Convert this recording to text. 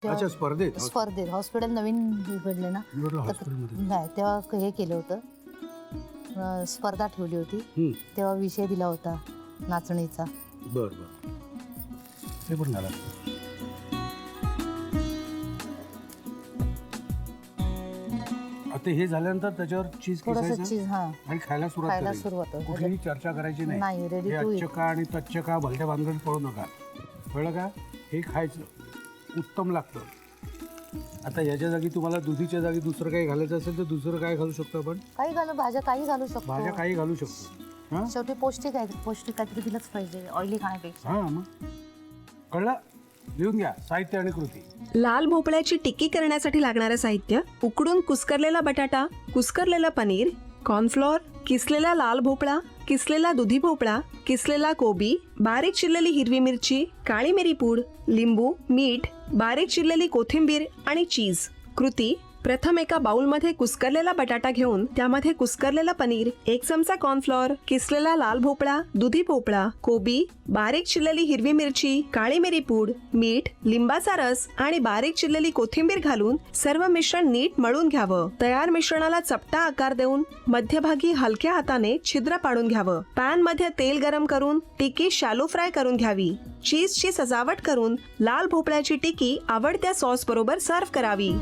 अच्छा, स्पर्धेत हॉस्पिटल नवीन उघडले ना, नाही तेव्हा हे केलं होतं, स्पर्धा ठेवली होती, तेव्हा विषय दिला होता नाचणीचा. बर बर, ते पण झालं. आता हे झाल्यानंतर त्याच्यावर चीज थोडंसं चीज आणि खायला सुरुवात कुठलीही चर्चा करायची नाही. रेडी हे टू अच्छका आणि तच्चका भलत्या भानगडीत पडू नका, कळलं का? हे खायचं उत्तम लागतं. आता याच्या जागी तुम्हाला दुधीच्या जागी दुसरं काही घालायचं असेल तर दुसरं काय घालू शकतो आपण? काही घालू, भाज्या काही घालू शकतो. भाज्या काही घालू शकतो. हां, शेवटी पौष्टिक आहे, पौष्टिक काहीतरी दिलंच पाहिजे ऑइली खाण्यापेक्षा. हां मग कळलं? लिहून घ्या साहित्य आणि कृती. लाल भोपळ्याची टिक्की करण्यासाठी लागणारं साहित्य: उकडून कुस्करलेला बटाटा, कुस्करलेलं पनीर, कॉर्नफ्लोअर, किसलेला लाल भोपळा, किसलेला दुधी भोपळा, किसलेला कोबी, बारीक चिरलेली हिरवी मिरची, काळी मिरी पूड, लिंबू, मीठ, बारीक चिरलेली कोथिंबीर आणि चीज. कृती: प्रथम एका बाउलमध्ये कुस्करलेला बटाटा घेऊन त्यामध्ये कुस्करलेलं पनीर, 1 चमचा कॉर्नफ्लोअर, किसलेला लाल भोपळा, दुधी भोपळा, कोबी, बारीक चिरलेली हिरवी मिरची, काळी मिरी पूड, मीठ, लिंबाचा रस आणि बारीक चिरलेली कोथिंबीर घालून सर्व मिश्रण नीट मळून घ्यावं. तयार मिश्रणाला चपटा आकार देऊन मध्यभागी हलक्या हाताने छिद्र पाडून घ्यावं. पॅन मध्ये तेल गरम करून टिक्की शॅलो फ्राय करून घ्यावी. चीजची सजावट करून लाल भोपळ्याची टिक्की आवडत्या सॉस बरोबर सर्व्ह करावी.